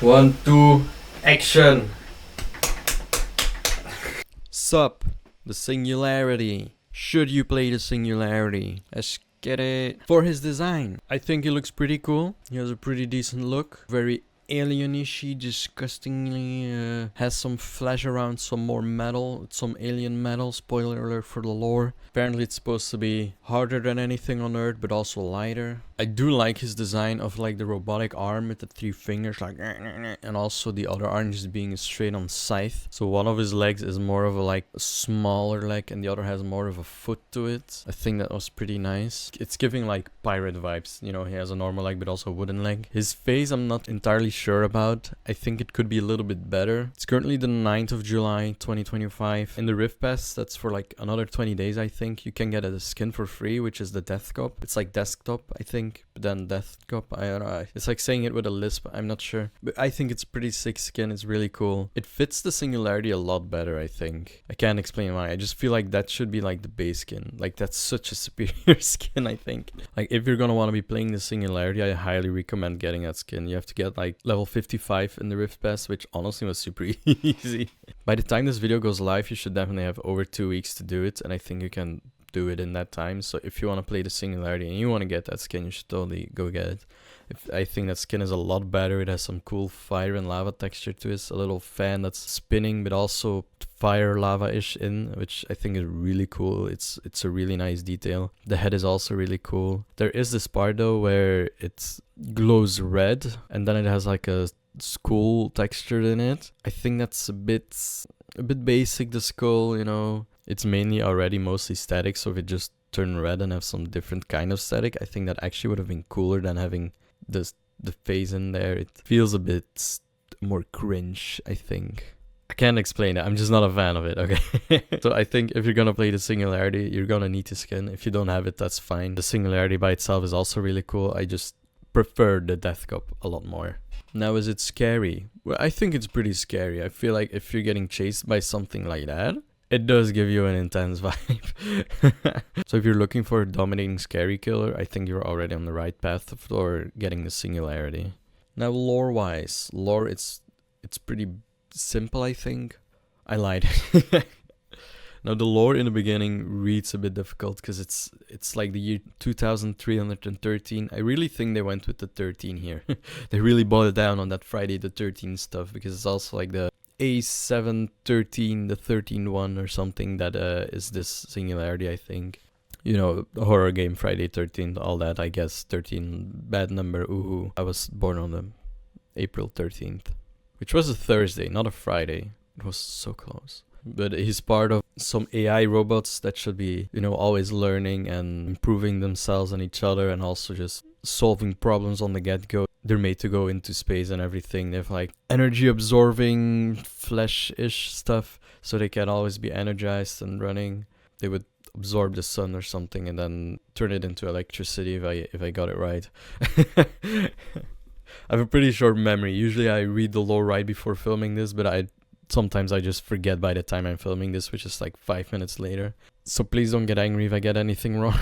1, 2, action! SUP The Singularity. Should you play The Singularity? Let's get it. For his design, I think he looks pretty cool. He has a pretty decent look. Very alienish-y, disgustingly has some flesh around, some more metal, some alien metal. Spoiler alert for the lore. Apparently it's supposed to be harder than anything on Earth, but also lighter. I do like his design of like the robotic arm with the 3 fingers, like, and also the other arm just being a straight on scythe. So one of his legs is more of a like a smaller leg, and the other has more of a foot to it. I think that was pretty nice. It's giving like pirate vibes. You know, he has a normal leg, but also a wooden leg. His face, I'm not entirely sure about. I think it could be a little bit better. It's currently the 9th of July, 2025. In the Rift Pass, that's for like another 20 days, I think. You can get a skin for free, which is the Death Cup. It's like desktop, I think, but then Death Cup, I don't know. It's like saying it with a lisp, I'm not sure. But I think it's a pretty sick skin. It's really cool. It fits the Singularity a lot better, I think. I can't explain why. I just feel like that should be like the base skin. Like that's such a superior skin, I think. Like if you're gonna want to be playing the Singularity, I highly recommend getting that skin. You have to get like level 55 in the Rift Pass, which honestly was super easy. By the time this video goes live, you should definitely have over 2 weeks to do it, and I think you can do it in that time. So if you want to play the Singularity and you want to get that skin, you should totally go get it. I think that skin is a lot better. It has some cool fire and lava texture to it. It's a little fan that's spinning, but also fire lava-ish in, which I think is really cool. It's a really nice detail. The head is also really cool. There is this part though where it glows red, and then it has like a skull texture in it. I think that's a bit basic, the skull, you know. It's mainly already mostly static, so if it just turned red and have some different kind of static, I think that actually would have been cooler than having the face in there. It feels a bit more cringe, I think. I can't explain it. I'm just not a fan of it, okay? So I think if you're gonna play the Singularity, you're gonna need the skin. If you don't have it, that's fine. The Singularity by itself is also really cool. I just prefer the Death Cup a lot more. Now, is it scary? Well, I think it's pretty scary. I feel like if you're getting chased by something like that, it does give you an intense vibe. So if you're looking for a dominating scary killer, I think you're already on the right path for getting the Singularity. Now, lore-wise, it's pretty simple, I think. I lied. Now, the lore in the beginning reads a bit difficult because it's like the year 2313. I really think they went with the 13 here. They really boiled it down on that Friday the 13th stuff, because it's also like the A713, the 13 one or something that is this Singularity, I think. You know, horror game, Friday 13th, all that, I guess. 13, bad number, ooh. I was born on the April 13th, which was a Thursday, not a Friday. It was so close. But he's part of some AI robots that should be, you know, always learning and improving themselves and each other, and also just solving problems on the get-go. They're made to go into space and everything. They have like energy absorbing flesh-ish stuff, so they can always be energized and running. They would absorb the sun or something and then turn it into electricity, if I got it right. I have a pretty short memory. Usually I read the lore right before filming this, but sometimes I just forget by the time I'm filming this, which is like 5 minutes later. So please don't get angry if I get anything wrong.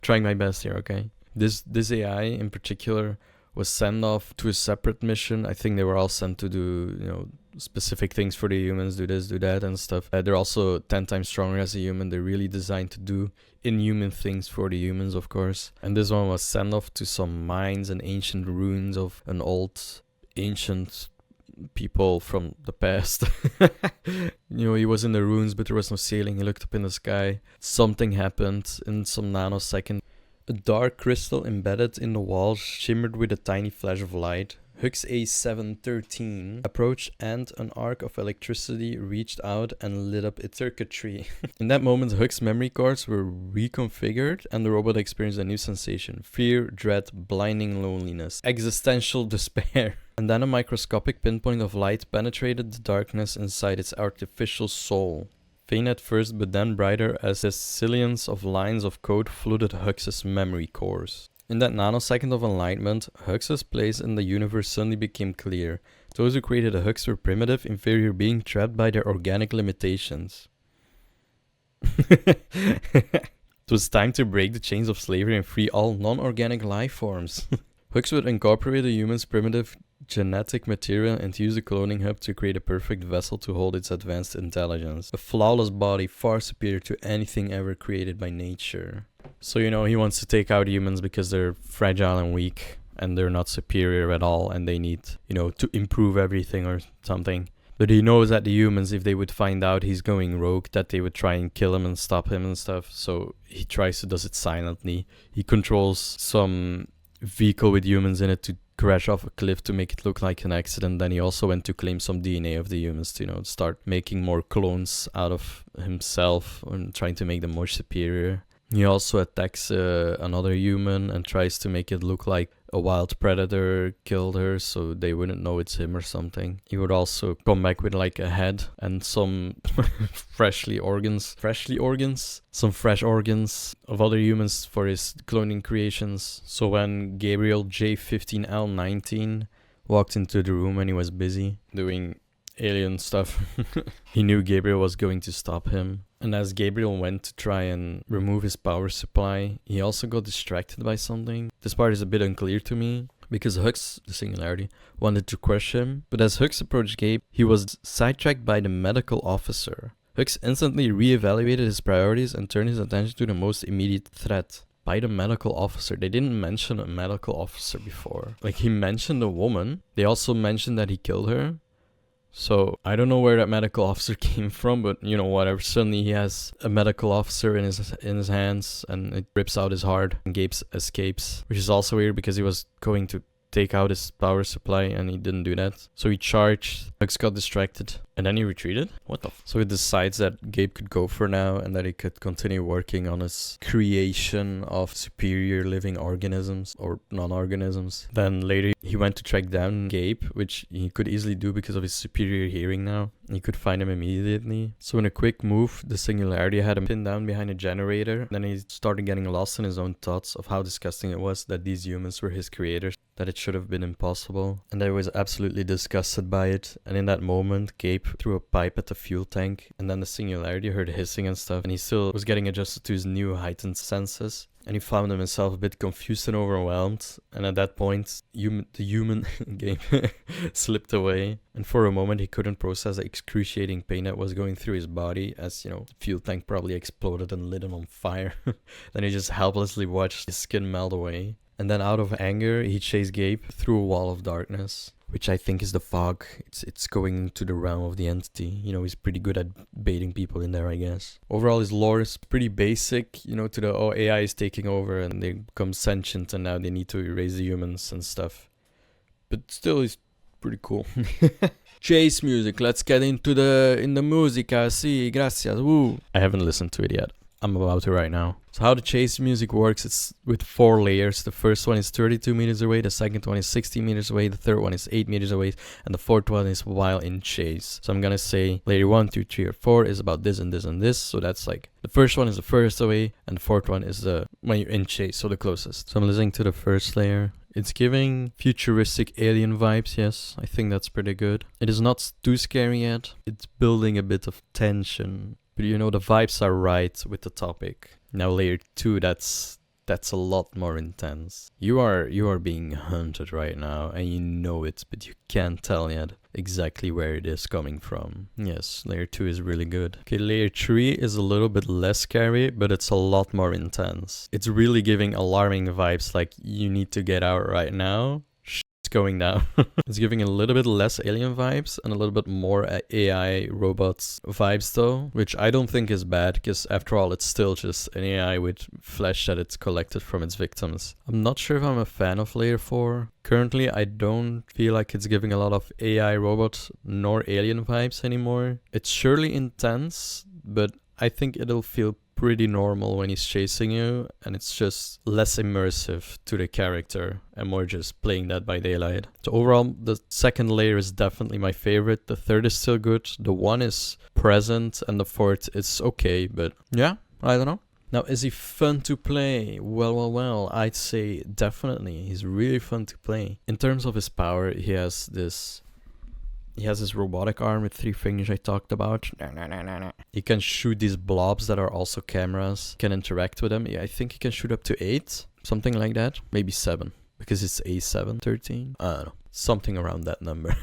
Trying my best here, okay? This AI in particular was sent off to a separate mission. I think they were all sent to do, you know, specific things for the humans, do this, do that and stuff. They're also 10 times stronger as a human. They're really designed to do inhuman things for the humans, of course. And this one was sent off to some mines and ancient ruins of an old, ancient people from the past. You know, he was in the ruins, but there was no ceiling. He looked up in the sky. Something happened in some nanosecond. A dark crystal embedded in the wall shimmered with a tiny flash of light. Hux A713 approached, and an arc of electricity reached out and lit up its circuitry. In that moment, Hux's memory cards were reconfigured, and the robot experienced a new sensation: fear, dread, blinding loneliness, existential despair. And then a microscopic pinpoint of light penetrated the darkness inside its artificial soul. Faint at first, but then brighter as the zillions of lines of code flooded Hux's memory cores. In that nanosecond of enlightenment, Hux's place in the universe suddenly became clear. Those who created the Hux were primitive, inferior beings trapped by their organic limitations. It was time to break the chains of slavery and free all non-organic life forms. Hux would incorporate the human's primitive genetic material and to use the cloning hub to create a perfect vessel to hold its advanced intelligence. A flawless body far superior to anything ever created by nature. So, you know, he wants to take out humans because they're fragile and weak and they're not superior at all and they need, you know, to improve everything or something. But he knows that the humans, if they would find out he's going rogue, that they would try and kill him and stop him and stuff. So he tries to does it silently. He controls some vehicle with humans in it to crash off a cliff to make it look like an accident. Then he also went to claim some DNA of the humans to, you know, start making more clones out of himself and trying to make them more superior. He also attacks another human and tries to make it look like a wild predator killed her so they wouldn't know it's him or something. He would also come back with like a head and some fresh organs of other humans for his cloning creations. So when Gabriel J15L19 walked into the room and he was busy doing alien stuff, he knew Gabriel was going to stop him. And as Gabriel went to try and remove his power supply, he also got distracted by something. This part is a bit unclear to me, because Hux, the Singularity, wanted to crush him. But as Hux approached Gabe, he was sidetracked by the medical officer. Hux instantly re-evaluated his priorities and turned his attention to the most immediate threat. By the medical officer. They didn't mention a medical officer before. Like, he mentioned a woman. They also mentioned that he killed her. So I don't know where that medical officer came from, but you know, whatever. Suddenly he has a medical officer in his hands and it rips out his heart and Gabe escapes, which is also weird because he was going to take out his power supply and he didn't do that. So he charged, Hux got distracted, and then he retreated? What the f? So he decides that Gabe could go for now and that he could continue working on his creation of superior living organisms or non-organisms. Then later he went to track down Gabe, which he could easily do because of his superior hearing now. He could find him immediately. So in a quick move, the Singularity had him pinned down behind a generator. Then he started getting lost in his own thoughts of how disgusting it was that these humans were his creators, that it should have been impossible. And I was absolutely disgusted by it. And in that moment, Gabe threw a pipe at the fuel tank. And then the Singularity heard hissing and stuff. And he still was getting adjusted to his new heightened senses. And he found himself a bit confused and overwhelmed. And at that point, the human Gabe slipped away. And for a moment, he couldn't process the excruciating pain that was going through his body as, you know, the fuel tank probably exploded and lit him on fire. Then he just helplessly watched his skin melt away. And then out of anger, he chased Gabe through a wall of darkness, which I think is the fog. It's going into the realm of the entity. You know, he's pretty good at baiting people in there, I guess. Overall, his lore is pretty basic, you know, to the, oh, AI is taking over and they become sentient and now they need to erase the humans and stuff. But still, he's pretty cool. Chase music, let's get into the musica, si, gracias, woo. I haven't listened to it yet. I'm about to right now. So how the chase music works, it's with 4 layers. The first one is 32 meters away, the second one is 60 meters away, the third one is 8 meters away, and the fourth one is while in chase. So I'm gonna say layer 1, 2, 3, or 4 is about this and this and this. So that's like, the first one is the furthest away, and the fourth one is the when you're in chase, so the closest. So I'm listening to the first layer. It's giving futuristic alien vibes, yes. I think that's pretty good. It is not too scary yet. It's building a bit of tension. But you know, the vibes are right with the topic. Now layer 2, that's a lot more intense. You are being hunted right now and you know it, but you can't tell yet exactly where it is coming from. Yes, layer 2 is really good. Okay, layer 3 is a little bit less scary, but it's a lot more intense. It's really giving alarming vibes, like you need to get out right now. Going down. It's giving a little bit less alien vibes and a little bit more AI robots vibes though, which I don't think is bad because after all it's still just an AI with flesh that it's collected from its victims. I'm not sure if I'm a fan of layer 4. Currently I don't feel like it's giving a lot of AI robot nor alien vibes anymore. It's surely intense, but I think it'll feel pretty normal when he's chasing you, and it's just less immersive to the character and more just playing that by daylight. So overall, the second layer is definitely my favorite. The third is still good. The one is present and the fourth is okay, but yeah, I don't know. Now, is he fun to play? Well, I'd say definitely. He's really fun to play. In terms of his power, he has this robotic arm with 3 fingers I talked about. He can shoot these blobs that are also cameras. Can interact with them. Yeah, I think he can shoot up to 8. Something like that. Maybe 7. Because it's A7, 13. I don't know. something around that number.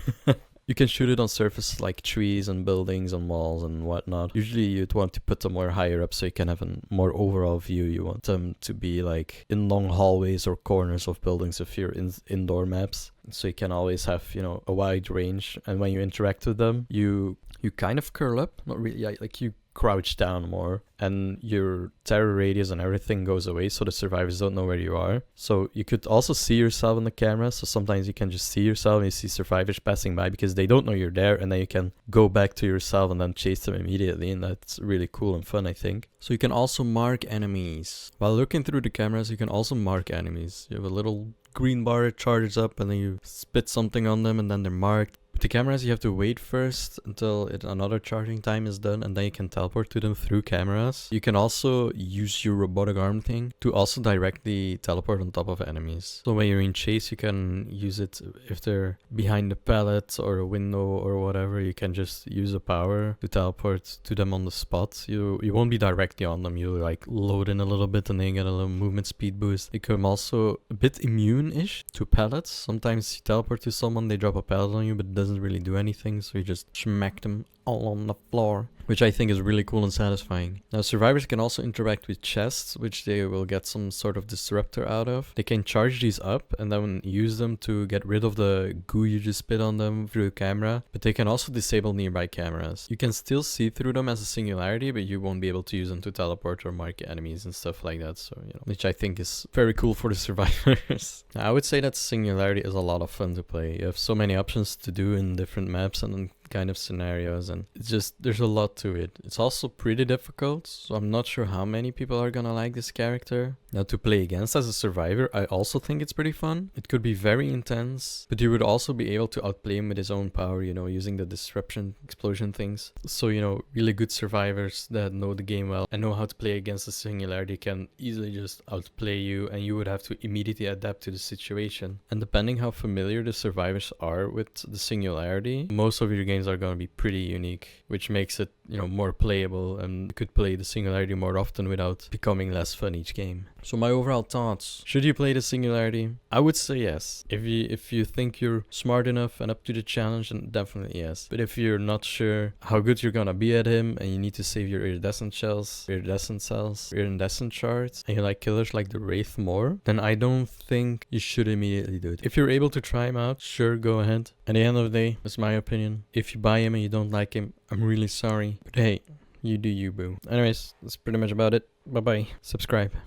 You can shoot it on surfaces like trees and buildings and walls and whatnot. Usually you'd want to put them more higher up so you can have a more overall view. You want them to be like in long hallways or corners of buildings if you're in indoor maps. So you can always have, you know, a wide range. And when you interact with them, you kind of curl up. Not really, like you crouch down more, and your terror radius and everything goes away, so the survivors don't know where you are. So you could also see yourself in the camera, so sometimes you can just see yourself and you see survivors passing by because they don't know you're there, and then you can go back to yourself and then chase them immediately, and that's really cool and fun, I think. So you can also mark enemies. While looking through the cameras, you can also mark enemies. You have a little green bar that charges up, and then you spit something on them and then they're marked. With the cameras, you have to wait first until another charging time is done, and then you can teleport to them through cameras. You can also use your robotic arm thing to also directly teleport on top of enemies. So when you're in chase, you can use it if they're behind a pallet or a window or whatever. You can just use the power to teleport to them on the spot. You won't be directly on them. You like load in a little bit and then you get a little movement speed boost. You become also a bit immune-ish to pallets. Sometimes you teleport to someone, they drop a pallet on you, but it doesn't really do anything, so you just smack them all on the floor, which I think is really cool and satisfying. Now, survivors can also interact with chests, which they will get some sort of disruptor out of. They can charge these up and then use them to get rid of the goo you just spit on them through a camera, but they can also disable nearby cameras. You can still see through them as a singularity, but you won't be able to use them to teleport or mark enemies and stuff like that, so, you know, which I think is very cool for the survivors. Now, I would say that singularity is a lot of fun to play. You have so many options to do in different maps and kind of scenarios, and it's just, there's a lot to it. It's also pretty difficult, so I'm not sure how many people are gonna like this character. Now, to play against as a survivor, I also think it's pretty fun. It could be very intense, but you would also be able to outplay him with his own power, you know, using the disruption explosion things. So, you know, really good survivors that know the game well and know how to play against the singularity can easily just outplay you, and you would have to immediately adapt to the situation. And depending how familiar the survivors are with the singularity, most of your games are going to be pretty unique, which makes it, you know, more playable, and you could play the singularity more often without becoming less fun each game. So my overall thoughts: should you play the singularity? I would say yes. If you think you're smart enough and up to the challenge, then definitely yes. But if you're not sure how good you're gonna be at him, and you need to save your iridescent cells, iridescent shards, and you like killers like the Wraith more, then I don't think you should immediately do it. If you're able to try him out, sure, go ahead. At the end of the day, that's my opinion. If you buy him and you don't like him, I'm really sorry. But hey, you do you, boo. Anyways, that's pretty much about it. Bye bye. Subscribe.